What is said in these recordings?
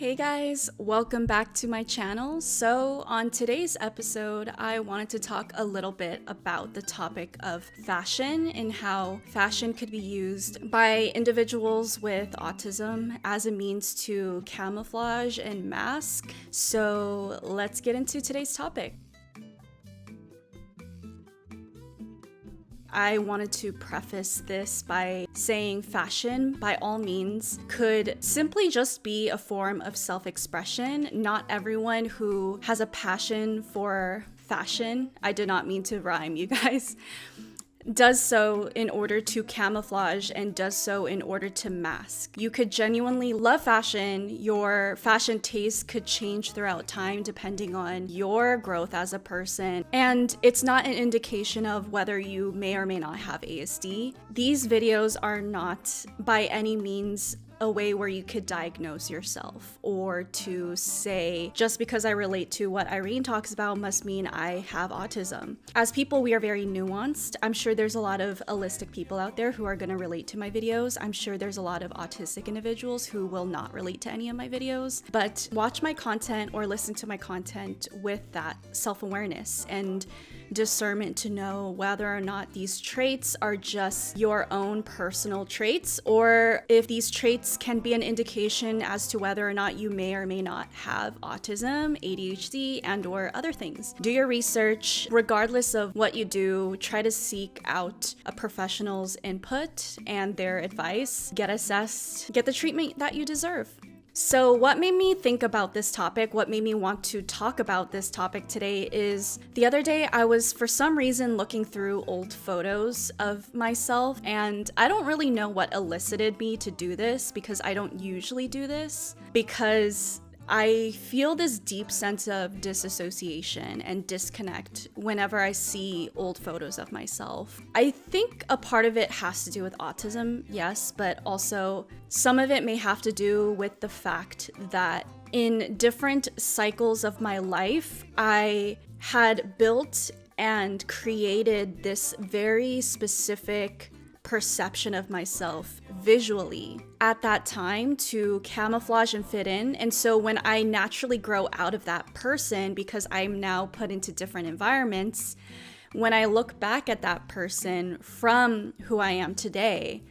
Hey guys, welcome back to my channel. So on today's episode, I wanted to talk a little bit about the topic of fashion and how fashion could be used by individuals with autism as a means to camouflage and mask. So let's get into today's topic. I wanted to preface this by saying fashion, by all means, could simply just be a form of self-expression. Not everyone who has a passion for fashion, I did not mean to rhyme, you guys, does so in order to camouflage and does so in order to mask. You could genuinely love fashion. Your fashion taste could change throughout time depending on your growth as a person. And it's not an indication of whether you may or may not have ASD. These videos are not by any means a way where you could diagnose yourself or to say, just because I relate to what Irene talks about must mean I have autism. As people, we are very nuanced. I'm sure there's a lot of allistic people out there who are going to relate to my videos. I'm sure there's a lot of autistic individuals who will not relate to any of my videos, but watch my content or listen to my content with that self-awareness and discernment to know whether or not these traits are just your own personal traits or if these traits can be an indication as to whether or not you may or may not have autism, ADHD, and or other things. Do your research. Regardless of what you do, try to seek out a professional's input and their advice. Get assessed, get the treatment that you deserve. So what made me think about this topic, what made me want to talk about this topic today is the other day I was for some reason looking through old photos of myself, and I don't really know what elicited me to do this because I don't usually do this, because I feel this deep sense of disassociation and disconnect whenever I see old photos of myself. I think a part of it has to do with autism, yes, but also some of it may have to do with the fact that in different cycles of my life, I had built and created this very specific perception of myself visually at that time to camouflage and fit in. And so when I naturally grow out of that person, because I'm now put into different environments, when I look back at that person from who I am today,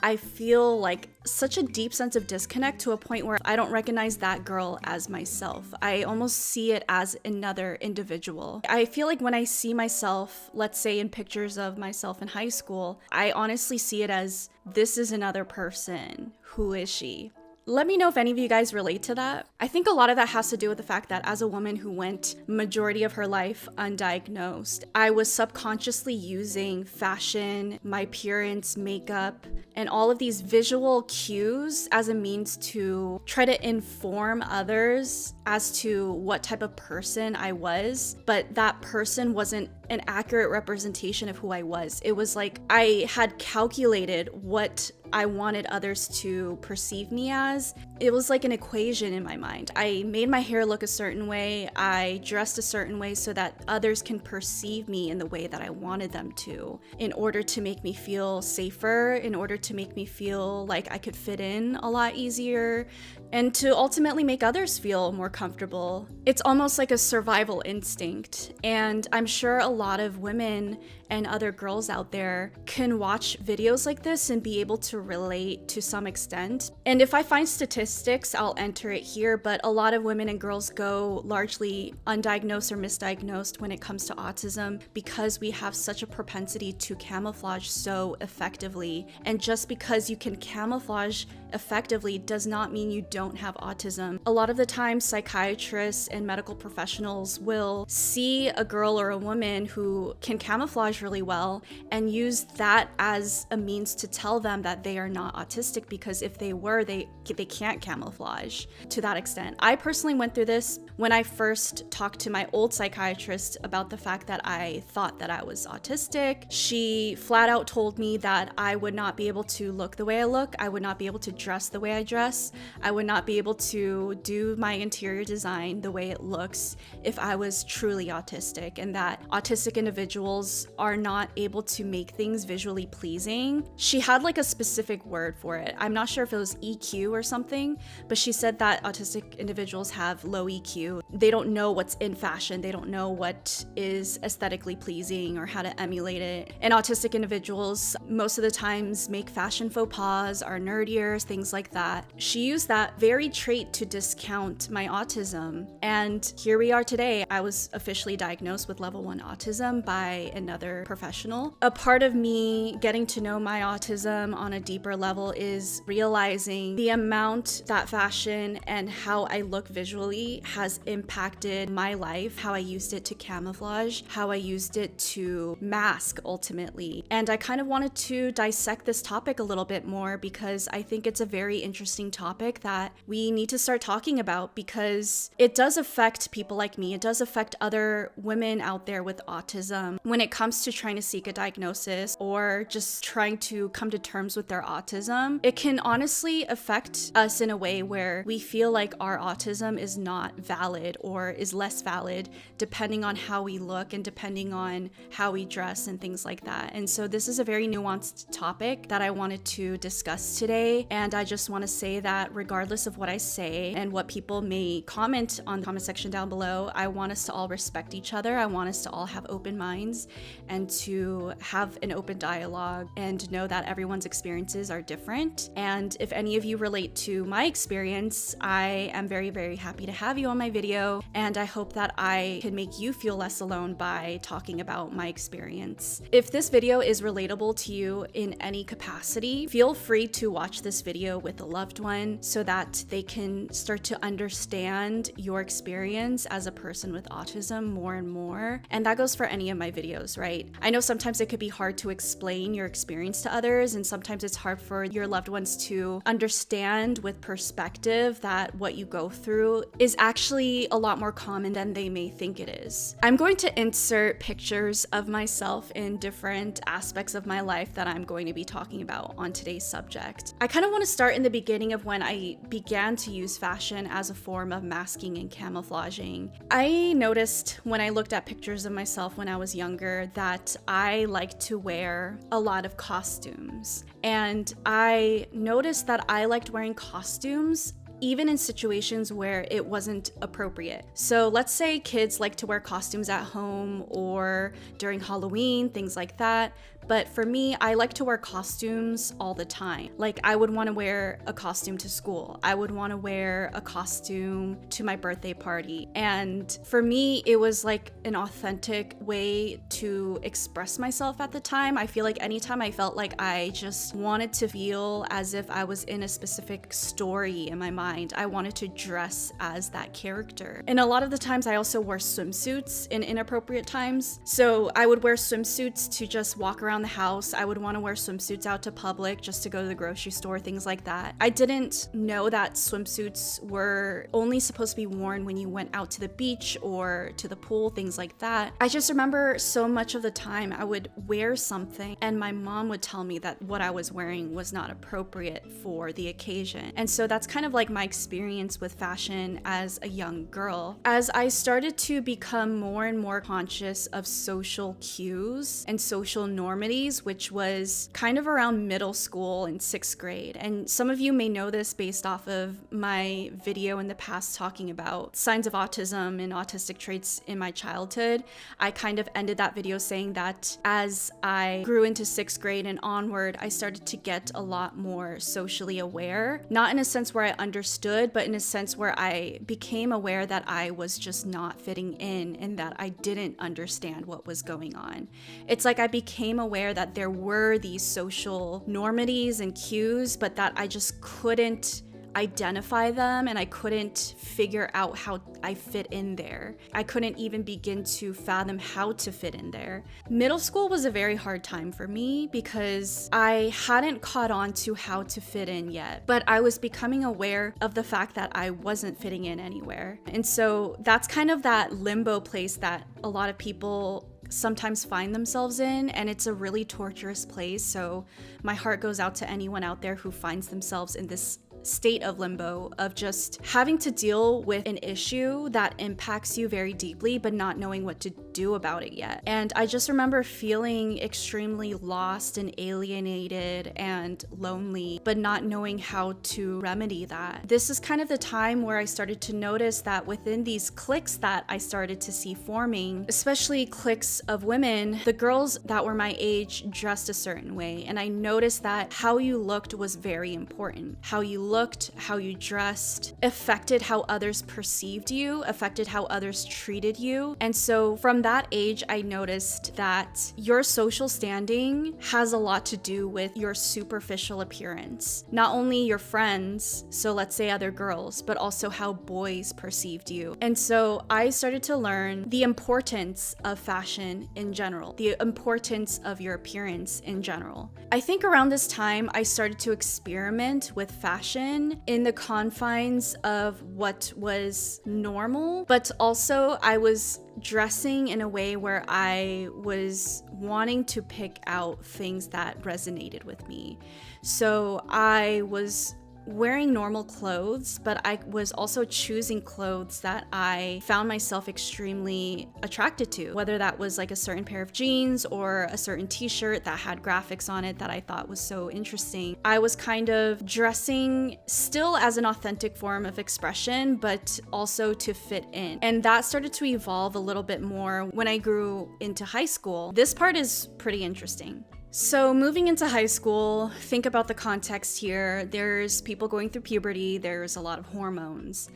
I feel like such a deep sense of disconnect to a point where I don't recognize that girl as myself. I almost see it as another individual. I feel like when I see myself, let's say in pictures of myself in high school, I honestly see it as this is another person. Who is she? Let me know if any of you guys relate to that. I think a lot of that has to do with the fact that as a woman who went majority of her life undiagnosed, I was subconsciously using fashion, my appearance, makeup, and all of these visual cues as a means to try to inform others as to what type of person I was, but that person wasn't an accurate representation of who I was. It was like I had calculated what I wanted others to perceive me as. It was like an equation in my mind. I made my hair look a certain way. I dressed a certain way so that others can perceive me in the way that I wanted them to, in order to make me feel safer, in order to make me feel like I could fit in a lot easier, and to ultimately make others feel more comfortable. It's almost like a survival instinct. And I'm sure a lot of women and other girls out there can watch videos like this and be able to relate to some extent. And if I find statistics, I'll enter it here, but a lot of women and girls go largely undiagnosed or misdiagnosed when it comes to autism because we have such a propensity to camouflage so effectively. And just because you can camouflage effectively does not mean you don't have autism. A lot of the time, psychiatrists and medical professionals will see a girl or a woman who can camouflage really well and use that as a means to tell them that they are not autistic, because if they were, they can't camouflage to that extent. I personally went through this when I first talked to my old psychiatrist about the fact that I thought that I was autistic. She flat out told me that I would not be able to look the way I look, I would not be able to dress the way I dress, I would not be able to do my interior design the way it looks if I was truly autistic, and that autistic individuals are not able to make things visually pleasing. She had like a specific word for it. I'm not sure if it was EQ or something, but she said that autistic individuals have low EQ. They don't know what's in fashion. They don't know what is aesthetically pleasing or how to emulate it. And autistic individuals most of the times make fashion faux pas, are nerdier, things like that. She used that very trait to discount my autism. And here we are today. I was officially diagnosed with level 1 autism by another professional. A part of me getting to know my autism on a deeper level is realizing the amount that fashion and how I look visually has impacted my life, how I used it to camouflage, how I used it to mask ultimately. And I kind of wanted to dissect this topic a little bit more because I think it's a very interesting topic that we need to start talking about, because it does affect people like me. It does affect other women out there with autism when it comes to trying to seek a diagnosis or just trying to come to terms with their autism. It can honestly affect us in a way where we feel like our autism is not valid or is less valid depending on how we look and depending on how we dress and things like that. And so this is a very nuanced topic that I wanted to discuss today. And I just want to say that regardless of what I say and what people may comment on the comment section down below, I want us to all respect each other. I want us to all have open minds and to have an open dialogue and know that everyone's experiences are different. And if any of you relate to my experience, I am very, very happy to have you on my video. And I hope that I can make you feel less alone by talking about my experience. If this video is relatable to you in any capacity, feel free to watch this video with a loved one so that they can start to understand your experience as a person with autism more and more. And that goes for any of my videos, right? I know sometimes it could be hard to explain your experience to others, and sometimes it's hard for your loved ones to understand with perspective that what you go through is actually a lot more common than they may think it is. I'm going to insert pictures of myself in different aspects of my life that I'm going to be talking about on today's subject. I kind of want to start in the beginning of when I began to use fashion as a form of masking and camouflaging. I noticed when I looked at pictures of myself when I was younger that I liked to wear a lot of costumes. And I noticed that I liked wearing costumes even in situations where it wasn't appropriate. So let's say kids like to wear costumes at home or during Halloween, things like that. But for me, I like to wear costumes all the time. Like I would want to wear a costume to school. I would want to wear a costume to my birthday party. And for me, it was like an authentic way to express myself at the time. I feel like anytime I felt like I just wanted to feel as if I was in a specific story in my mind, I wanted to dress as that character. And a lot of the times I also wore swimsuits in inappropriate times. So I would wear swimsuits to just walk around the house. I would want to wear swimsuits out to public just to go to the grocery store, things like that. I didn't know that swimsuits were only supposed to be worn when you went out to the beach or to the pool, things like that. I just remember so much of the time I would wear something and my mom would tell me that what I was wearing was not appropriate for the occasion. And so that's kind of like my experience with fashion as a young girl. As I started to become more and more conscious of social cues and social norms, which was kind of around middle school and 6th grade. And some of you may know this based off of my video in the past talking about signs of autism and autistic traits in my childhood. I kind of ended that video saying that as I grew into 6th grade and onward, I started to get a lot more socially aware. Not in a sense where I understood, but in a sense where I became aware that I was just not fitting in and that I didn't understand what was going on. It's like I became aware that there were these social normities and cues, but that I just couldn't identify them and I couldn't figure out how I fit in there. I couldn't even begin to fathom how to fit in there. Middle school was a very hard time for me because I hadn't caught on to how to fit in yet, but I was becoming aware of the fact that I wasn't fitting in anywhere. And so that's kind of that limbo place that a lot of people sometimes find themselves in, and it's a really torturous place. So my heart goes out to anyone out there who finds themselves in this state of limbo of just having to deal with an issue that impacts you very deeply, but not knowing what to do about it yet. And I just remember feeling extremely lost and alienated and lonely, but not knowing how to remedy that. This is kind of the time where I started to notice that within these cliques that I started to see forming, especially cliques of women, the girls that were my age dressed a certain way. And I noticed that how you looked was very important. How you looked, how you dressed, affected how others perceived you, affected how others treated you. And so from that age, I noticed that your social standing has a lot to do with your superficial appearance. Not only your friends, so let's say other girls, but also how boys perceived you. And so I started to learn the importance of fashion in general, the importance of your appearance in general. I think around this time, I started to experiment with fashion in the confines of what was normal, but also I was dressing in a way where I was wanting to pick out things that resonated with me. So I was wearing normal clothes, but I was also choosing clothes that I found myself extremely attracted to, whether that was like a certain pair of jeans or a certain t-shirt that had graphics on it that I thought was so interesting. I was kind of dressing still as an authentic form of expression, but also to fit in. And that started to evolve a little bit more when I grew into high school. This part is pretty interesting. So moving into high school, think about the context here. There's people going through puberty, there's a lot of hormones.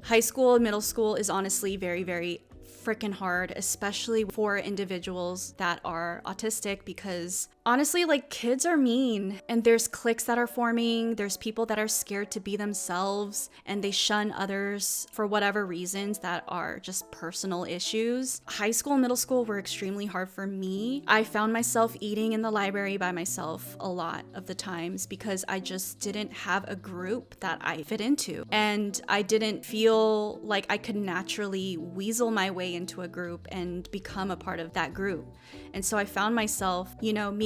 High school and middle school is honestly very, very freaking hard, especially for individuals that are autistic, because honestly, like, kids are mean and there's cliques that are forming. There's people that are scared to be themselves and they shun others for whatever reasons that are just personal issues. High school and middle school were extremely hard for me. I found myself eating in the library by myself a lot of the times because I just didn't have a group that I fit into. And I didn't feel like I could naturally weasel my way into a group and become a part of that group. And so I found myself,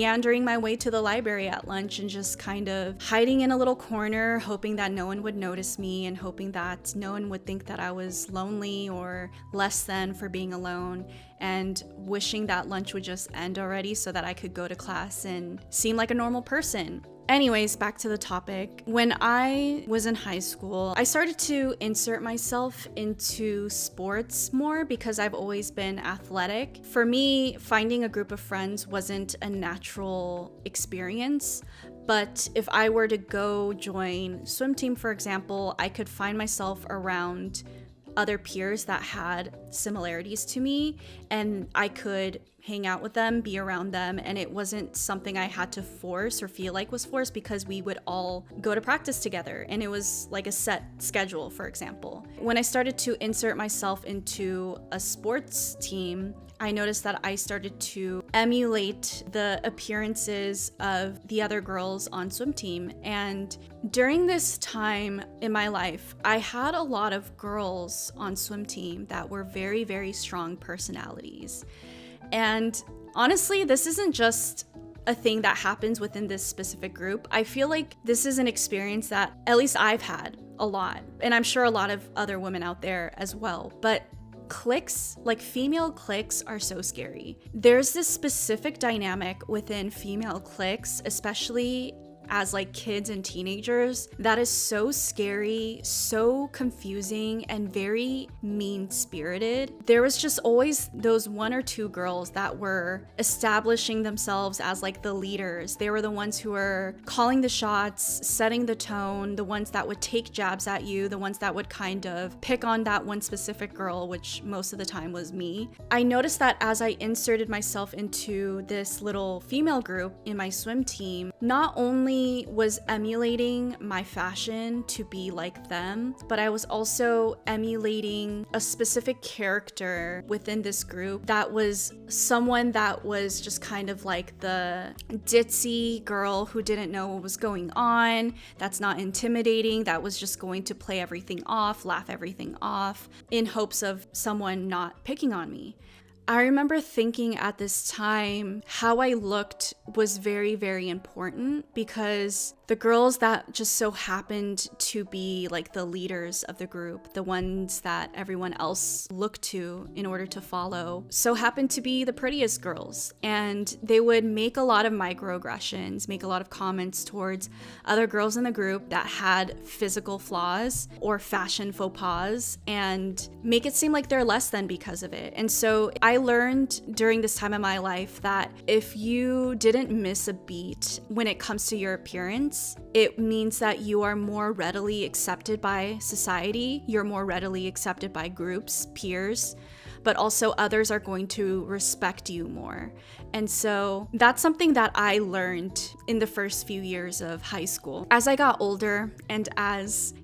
meandering my way to the library at lunch and just kind of hiding in a little corner, hoping that no one would notice me and hoping that no one would think that I was lonely or less than for being alone, and wishing that lunch would just end already so that I could go to class and seem like a normal person. Anyways, back to the topic. When I was in high school, I started to insert myself into sports more because I've always been athletic. For me, finding a group of friends wasn't a natural experience. But if I were to go join swim team, for example, I could find myself around other peers that had similarities to me, and I could hang out with them, be around them, and it wasn't something I had to force or feel like was forced because we would all go to practice together and it was like a set schedule, for example. When I started to insert myself into a sports team, I noticed that I started to emulate the appearances of the other girls on swim team. And during this time in my life, I had a lot of girls on swim team that were very, very strong personalities. And honestly, this isn't just a thing that happens within this specific group. I feel like this is an experience that at least I've had a lot, and I'm sure a lot of other women out there as well. But cliques, like female cliques, are so scary. There's this specific dynamic within female cliques, especially as like kids and teenagers, that is so scary, so confusing, and very mean-spirited. There was just always those one or two girls that were establishing themselves as like the leaders. They were the ones who were calling the shots, setting the tone, the ones that would take jabs at you, the ones that would kind of pick on that one specific girl, which most of the time was me. I noticed that as I inserted myself into this little female group in my swim team, not only was emulating my fashion to be like them, but I was also emulating a specific character within this group that was someone that was just kind of like the ditzy girl who didn't know what was going on, that's not intimidating, that was just going to play everything off, laugh everything off, in hopes of someone not picking on me. I remember thinking at this time how I looked was very, very important, because the girls that just so happened to be like the leaders of the group, the ones that everyone else looked to in order to follow, so happened to be the prettiest girls. And they would make a lot of microaggressions, make a lot of comments towards other girls in the group that had physical flaws or fashion faux pas, and make it seem like they're less than because of it. And so I learned during this time of my life that if you didn't miss a beat when it comes to your appearance, it means that you are more readily accepted by society, you're more readily accepted by groups, peers, but also others are going to respect you more. And so that's something that I learned in the first few years of high school. As I got older, and as,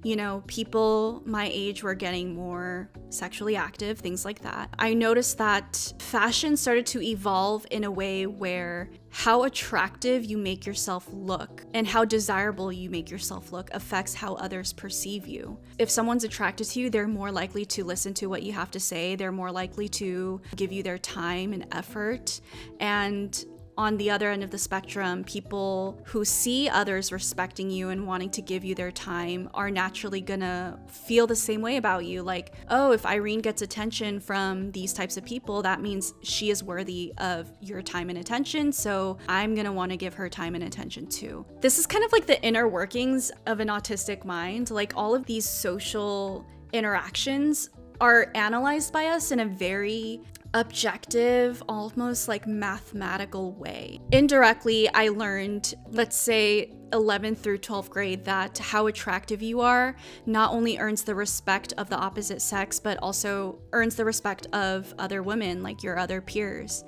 people my age were getting more sexually active, things like that, I noticed that fashion started to evolve in a way where how attractive you make yourself look and how desirable you make yourself look affects how others perceive you. If someone's attracted to you, they're more likely to listen to what you have to say. They're more likely to give you their time and effort. And on the other end of the spectrum, people who see others respecting you and wanting to give you their time are naturally gonna feel the same way about you. Like, oh, if Irene gets attention from these types of people, that means she is worthy of your time and attention, so I'm gonna wanna give her time and attention too. This is kind of like the inner workings of an autistic mind. Like, all of these social interactions are analyzed by us in a very objective, almost like mathematical way. Indirectly, I learned, let's say 11th through 12th grade, that how attractive you are not only earns the respect of the opposite sex, but also earns the respect of other women, like your other peers.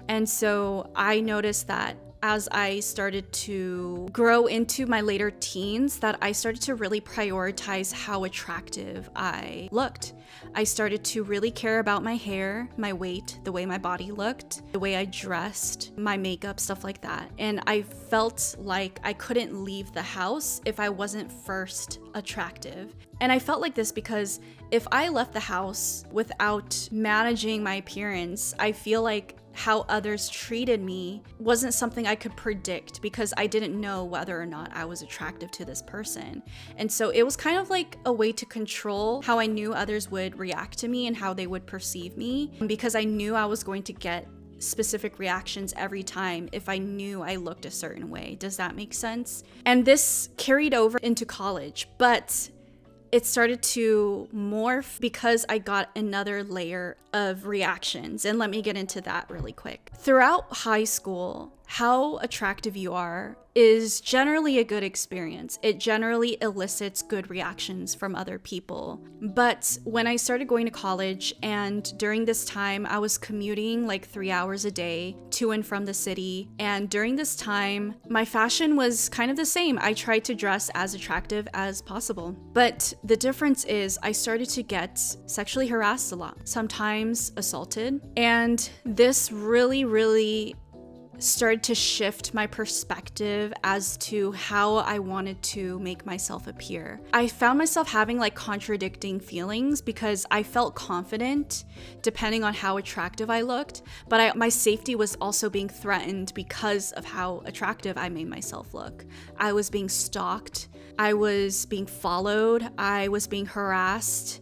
And so I noticed that as I started to grow into my later teens, that I started to really prioritize how attractive I looked. I started to really care about my hair, my weight, the way my body looked, the way I dressed, my makeup, stuff like that. And I felt like I couldn't leave the house if I wasn't first attractive. And I felt like this because if I left the house without managing my appearance, I feel like how others treated me wasn't something I could predict, because I didn't know whether or not I was attractive to this person. And so it was kind of like a way to control how I knew others would react to me and how they would perceive me, because I knew I was going to get specific reactions every time if I knew I looked a certain way. Does that make sense? And this carried over into college, but it started to morph because I got another layer of reactions. And let me get into that really quick. Throughout high school, how attractive you are is generally a good experience. It generally elicits good reactions from other people. But when I started going to college, and during this time I was commuting like 3 hours a day to and from the city, and during this time my fashion was kind of the same. I tried to dress as attractive as possible. But the difference is I started to get sexually harassed a lot, sometimes assaulted, and this really started to shift my perspective as to how I wanted to make myself appear. I found myself having like contradicting feelings, because I felt confident depending on how attractive I looked, but my safety was also being threatened because of how attractive I made myself look. I was being stalked, I was being followed, I was being harassed,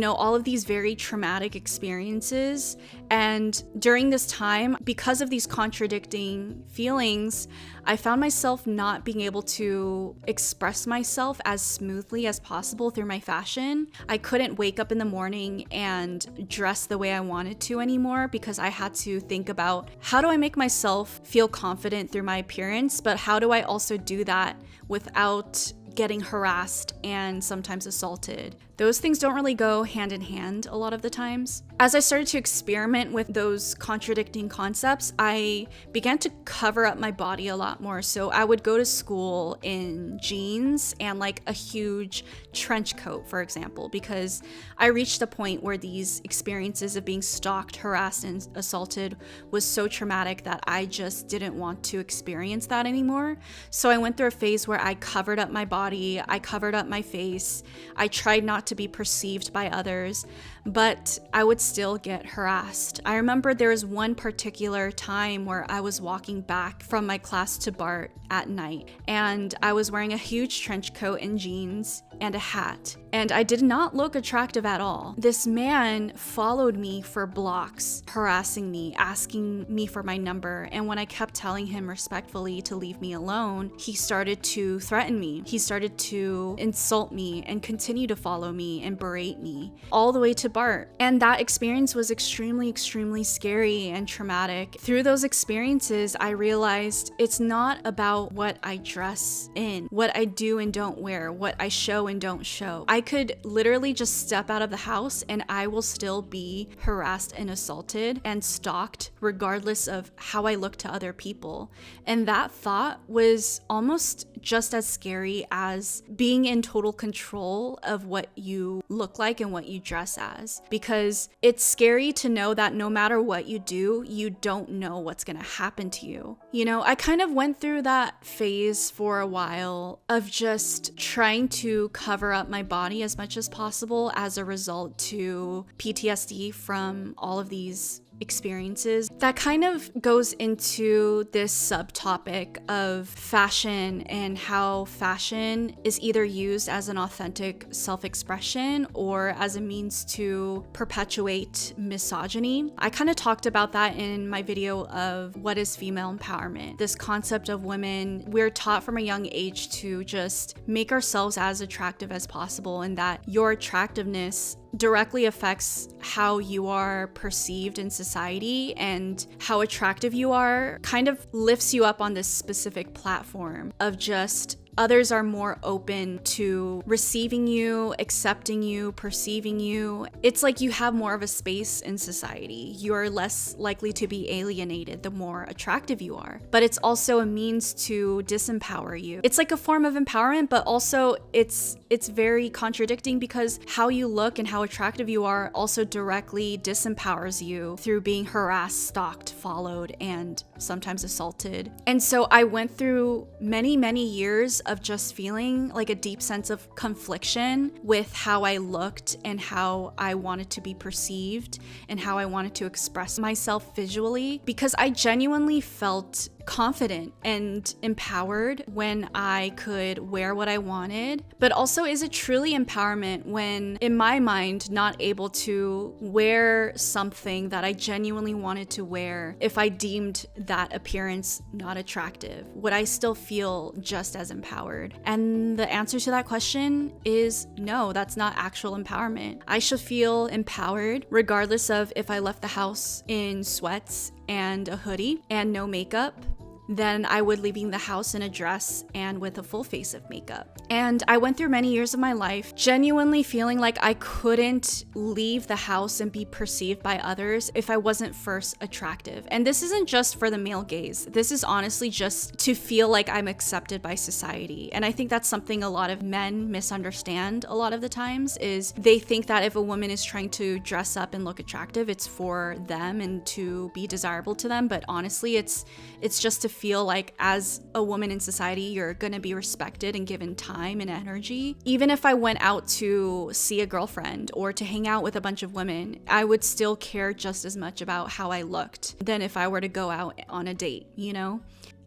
all of these very traumatic experiences. And during this time, because of these contradicting feelings, I found myself not being able to express myself as smoothly as possible through my fashion. I couldn't wake up in the morning and dress the way I wanted to anymore, because I had to think about, how do I make myself feel confident through my appearance, but how do I also do that without getting harassed and sometimes assaulted? Those things don't really go hand in hand a lot of the times. As I started to experiment with those contradicting concepts, I began to cover up my body a lot more. So I would go to school in jeans and like a huge trench coat, for example, because I reached a point where these experiences of being stalked, harassed, and assaulted was so traumatic that I just didn't want to experience that anymore. So I went through a phase where I covered up my body, I covered up my face, I tried not to to be perceived by others, but I would still get harassed. I remember there was one particular time where I was walking back from my class to BART at night, and I was wearing a huge trench coat and jeans and a hat, and I did not look attractive at all. This man followed me for blocks, harassing me, asking me for my number, and when I kept telling him respectfully to leave me alone, he started to threaten me. He started to insult me and continue to follow me and berate me all the way to BART. And that experience was extremely, extremely scary and traumatic. Through those experiences, I realized it's not about what I dress in, what I do and don't wear, what I show and don't show. I could literally just step out of the house and I will still be harassed and assaulted and stalked regardless of how I look to other people. And that thought was almost just as scary as being in total control of what you look like and what you dress as, because it's scary to know that no matter what you do, you don't know what's gonna happen to you. You know, I kind of went through that phase for a while of just trying to cover up my body as much as possible as a result to PTSD from all of these experiences. That kind of goes into this subtopic of fashion and how fashion is either used as an authentic self-expression or as a means to perpetuate misogyny. I kind of talked about that in my video of what is female empowerment. This concept of women, we're taught from a young age to just make ourselves as attractive as possible, and that your attractiveness directly affects how you are perceived in society, and how attractive you are kind of lifts you up on this specific platform of just others are more open to receiving you, accepting you, perceiving you. It's like you have more of a space in society. You're less likely to be alienated the more attractive you are. But it's also a means to disempower you. It's like a form of empowerment, but also it's very contradicting, because how you look and how attractive you are also directly disempowers you through being harassed, stalked, followed, and sometimes assaulted. And so I went through many, many years of just feeling like a deep sense of confliction with how I looked and how I wanted to be perceived and how I wanted to express myself visually, because I genuinely felt confident and empowered when I could wear what I wanted. But also, is it truly empowerment when, in my mind, not able to wear something that I genuinely wanted to wear if I deemed that appearance not attractive? Would I still feel just as empowered? And the answer to that question is no, that's not actual empowerment. I should feel empowered regardless of if I left the house in sweats and a hoodie and no makeup, then I would leaving the house in a dress and with a full face of makeup. And I went through many years of my life genuinely feeling like I couldn't leave the house and be perceived by others if I wasn't first attractive. And this isn't just for the male gaze. This is honestly just to feel like I'm accepted by society. And I think that's something a lot of men misunderstand a lot of the times, is they think that if a woman is trying to dress up and look attractive, it's for them and to be desirable to them. But honestly, it's just to feel like as a woman in society, you're gonna be respected and given time and energy. Even if I went out to see a girlfriend or to hang out with a bunch of women, I would still care just as much about how I looked than if I were to go out on a date, you know?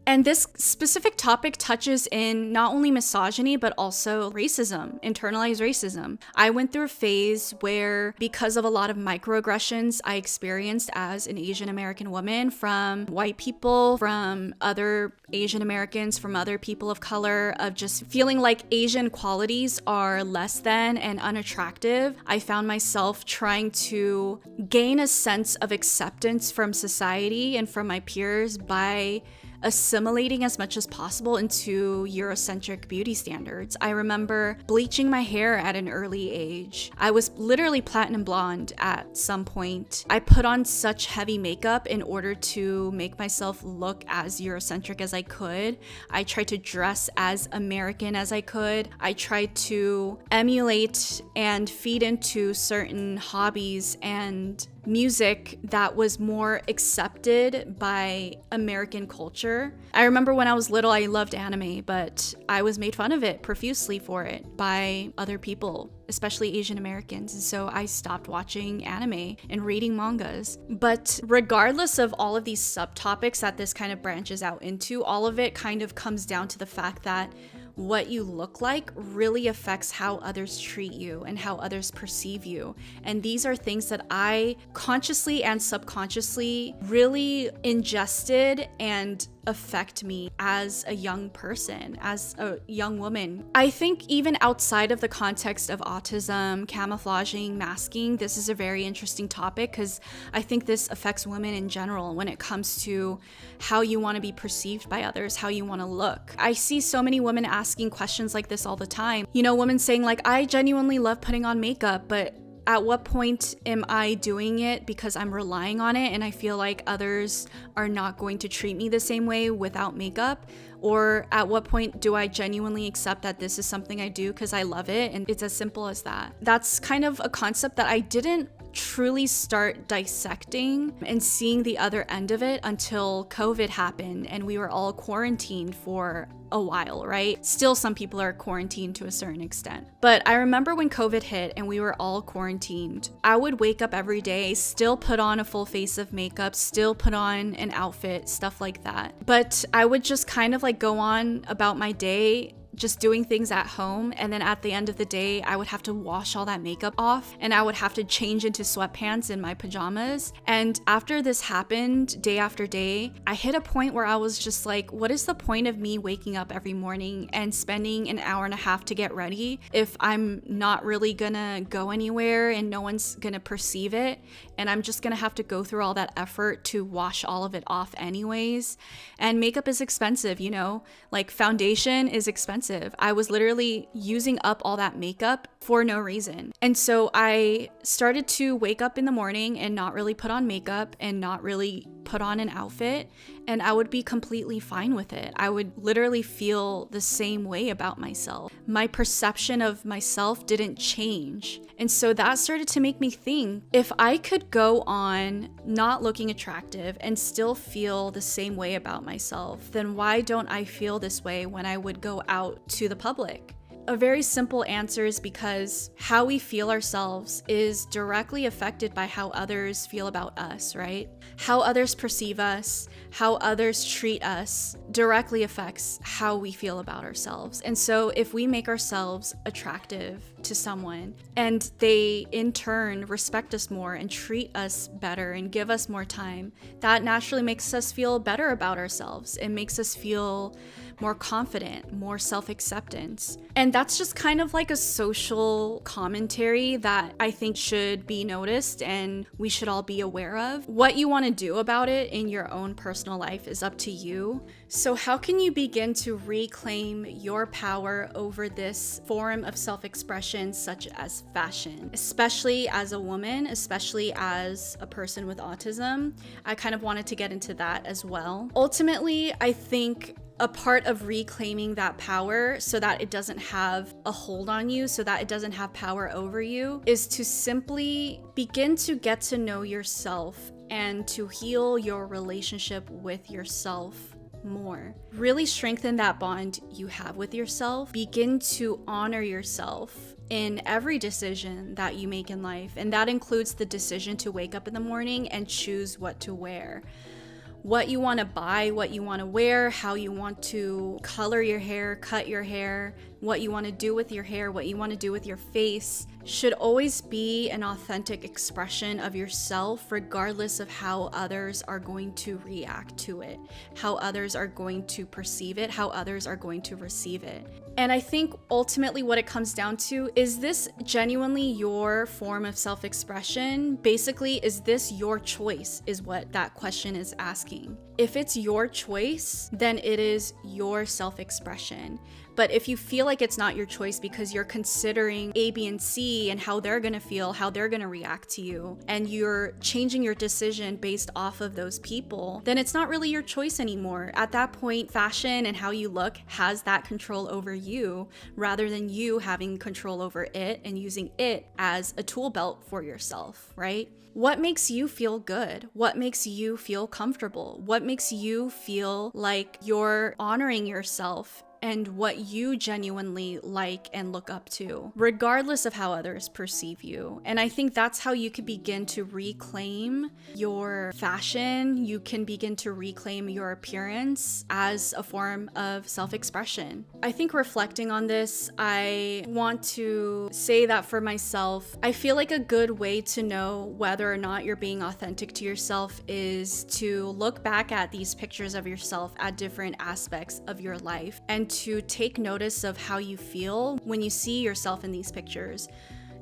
And this specific topic touches in not only misogyny, but also racism, internalized racism. I went through a phase where, because of a lot of microaggressions I experienced as an Asian American woman from white people, from other Asian Americans, from other people of color, of just feeling like Asian qualities are less than and unattractive, I found myself trying to gain a sense of acceptance from society and from my peers by assimilating as much as possible into Eurocentric beauty standards. I remember bleaching my hair at an early age. I was literally platinum blonde at some point. I put on such heavy makeup in order to make myself look as Eurocentric as I could. I tried to dress as American as I could. I tried to emulate and feed into certain hobbies and music that was more accepted by American culture. I remember when I was little, I loved anime, but I was made fun of it profusely for it by other people, especially Asian Americans. And so I stopped watching anime and reading mangas. But regardless of all of these subtopics that this kind of branches out into, all of it kind of comes down to the fact that what you look like really affects how others treat you and how others perceive you. And these are things that I consciously and subconsciously really ingested and affect me as a young person, as a young woman. I think even outside of the context of autism, camouflaging, masking, this is a very interesting topic because I think this affects women in general when it comes to how you want to be perceived by others, how you want to look. I see so many women asking questions like this all the time. You know, women saying like, I genuinely love putting on makeup, but at what point am I doing it because I'm relying on it and I feel like others are not going to treat me the same way without makeup? Or at what point do I genuinely accept that this is something I do because I love it? And it's as simple as that. That's kind of a concept that I didn't truly start dissecting and seeing the other end of it until COVID happened and we were all quarantined for a while, right? Still, some people are quarantined to a certain extent. But I remember when COVID hit and we were all quarantined, I would wake up every day, still put on a full face of makeup, still put on an outfit, stuff like that. But I would just kind of like go on about my day, just doing things at home, and then at the end of the day I would have to wash all that makeup off and I would have to change into sweatpants in my pajamas. And after this happened day after day, I hit a point where I was just like, what is the point of me waking up every morning and spending an hour and a half to get ready if I'm not really gonna go anywhere and no one's gonna perceive it, and I'm just gonna have to go through all that effort to wash all of it off anyways. And makeup is expensive, you know, like foundation is expensive. I was literally using up all that makeup for no reason. And so I started to wake up in the morning and not really put on makeup and not really put on an outfit, and I would be completely fine with it. I would literally feel the same way about myself. My perception of myself didn't change. And so that started to make me think, if I could go on not looking attractive and still feel the same way about myself, then why don't I feel this way when I would go out to the public? A very simple answer is because how we feel ourselves is directly affected by how others feel about us, right? How others perceive us, how others treat us directly affects how we feel about ourselves. And so if we make ourselves attractive to someone and they in turn respect us more and treat us better and give us more time, that naturally makes us feel better about ourselves. It makes us feel more confident, more self-acceptance. And that's just kind of like a social commentary that I think should be noticed and we should all be aware of. What you want to do about it in your own personal life is up to you. So how can you begin to reclaim your power over this form of self-expression such as fashion? Especially as a woman, especially as a person with autism. I kind of wanted to get into that as well. Ultimately, I think a part of reclaiming that power so that it doesn't have a hold on you, so that it doesn't have power over you, is to simply begin to get to know yourself and to heal your relationship with yourself more. Really strengthen that bond you have with yourself. Begin to honor yourself in every decision that you make in life, and that includes the decision to wake up in the morning and choose what to wear. What you want to buy, what you want to wear, how you want to color your hair, cut your hair, what you want to do with your hair, what you want to do with your face, should always be an authentic expression of yourself, regardless of how others are going to react to it, how others are going to perceive it, how others are going to receive it. And I think ultimately what it comes down to is this genuinely your form of self-expression? Basically, is this your choice, is what that question is asking. If it's your choice, then it is your self-expression. But if you feel like it's not your choice because you're considering A, B, and C and how they're gonna feel, how they're gonna react to you, and you're changing your decision based off of those people, then it's not really your choice anymore. At that point, fashion and how you look has that control over you rather than you having control over it and using it as a tool belt for yourself, right? What makes you feel good? What makes you feel comfortable? What makes you feel like you're honoring yourself and what you genuinely like and look up to, regardless of how others perceive you? And I think that's how you can begin to reclaim your fashion. You can begin to reclaim your appearance as a form of self-expression. I think reflecting on this, I want to say that for myself, I feel like a good way to know whether or not you're being authentic to yourself is to look back at these pictures of yourself at different aspects of your life and to take notice of how you feel when you see yourself in these pictures.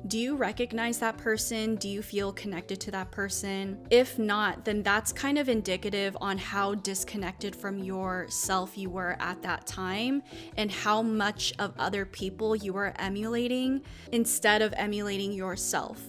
Do you recognize that person? Do you feel connected to that person? If not, then that's kind of indicative on how disconnected from yourself you were at that time and how much of other people you were emulating instead of emulating yourself.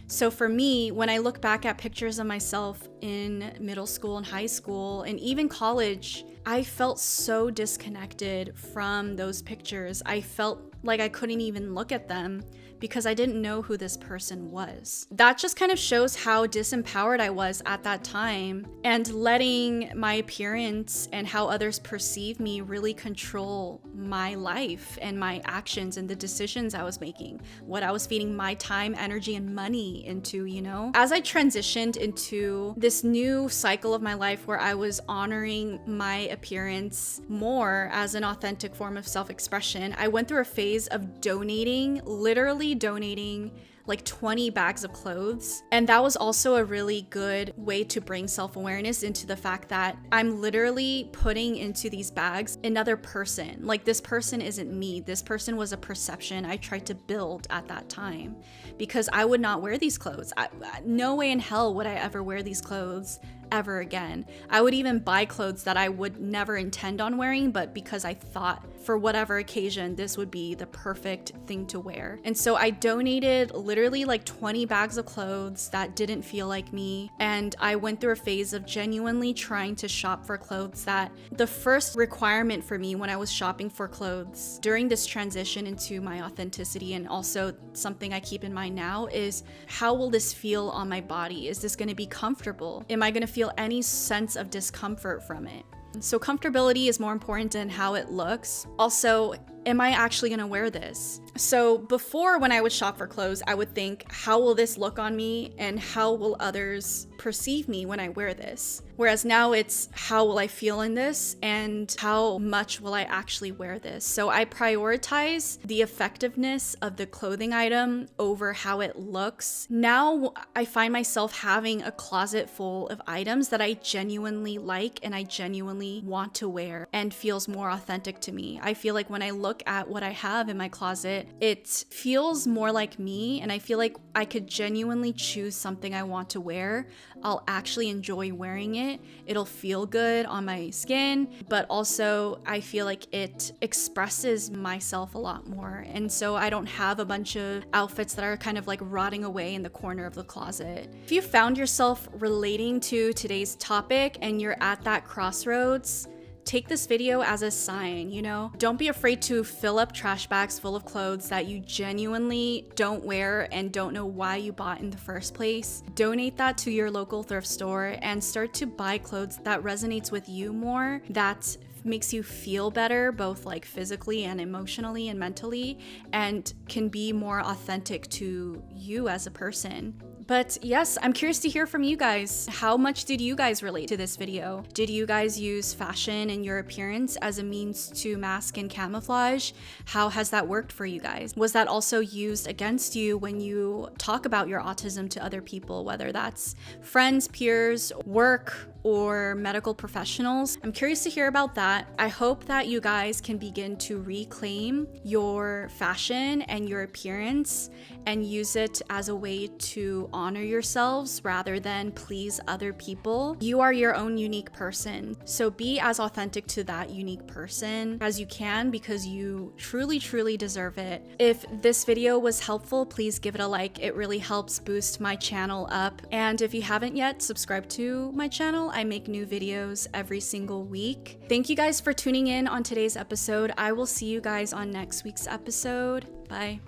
So for me, when I look back at pictures of myself in middle school and high school and even college, I felt so disconnected from those pictures. I felt like I couldn't even look at them because I didn't know who this person was. That just kind of shows how disempowered I was at that time, and letting my appearance and how others perceive me really control my life and my actions and the decisions I was making, what I was feeding my time, energy, and money into, you know? As I transitioned into this new cycle of my life where I was honoring my appearance more as an authentic form of self-expression, I went through a phase of literally donating like 20 bags of clothes. And that was also a really good way to bring self-awareness into the fact that I'm literally putting into these bags another person. Like, this person isn't me. This person was a perception I tried to build at that time because I would not wear these clothes. No way in hell would I ever wear these clothes ever again. I would even buy clothes that I would never intend on wearing, but because I thought for whatever occasion this would be the perfect thing to wear. And so I donated literally like 20 bags of clothes that didn't feel like me, and I went through a phase of genuinely trying to shop for clothes that the first requirement for me when I was shopping for clothes during this transition into my authenticity, and also something I keep in mind now, is how will this feel on my body? Is this going to be comfortable? Am I going to feel any sense of discomfort from it? So comfortability is more important than how it looks. Also, am I actually gonna wear this? So before, when I would shop for clothes, I would think, how will this look on me and how will others perceive me when I wear this? Whereas now it's, how will I feel in this and how much will I actually wear this? So I prioritize the effectiveness of the clothing item over how it looks. Now I find myself having a closet full of items that I genuinely like and I genuinely want to wear and feels more authentic to me. I feel like when I look at what I have in my closet, it feels more like me, and I feel like I could genuinely choose something I want to wear. I'll actually enjoy wearing it. It'll feel good on my skin, but also I feel like it expresses myself a lot more. And so I don't have a bunch of outfits that are kind of like rotting away in the corner of the closet. If you found yourself relating to today's topic and you're at that crossroads, take this video as a sign, you know? Don't be afraid to fill up trash bags full of clothes that you genuinely don't wear and don't know why you bought in the first place. Donate that to your local thrift store and start to buy clothes that resonates with you more, that makes you feel better, both like physically and emotionally and mentally, and can be more authentic to you as a person. But yes, I'm curious to hear from you guys. How much did you guys relate to this video? Did you guys use fashion and your appearance as a means to mask and camouflage? How has that worked for you guys? Was that also used against you when you talk about your autism to other people, whether that's friends, peers, work, or medical professionals? I'm curious to hear about that. I hope that you guys can begin to reclaim your fashion and your appearance and use it as a way to honor yourselves rather than please other people. You are your own unique person. So be as authentic to that unique person as you can, because you truly deserve it. If this video was helpful, please give it a like. It really helps boost my channel up. And if you haven't yet, subscribe to my channel. I make new videos every single week. Thank you guys for tuning in on today's episode. I will see you guys on next week's episode. Bye.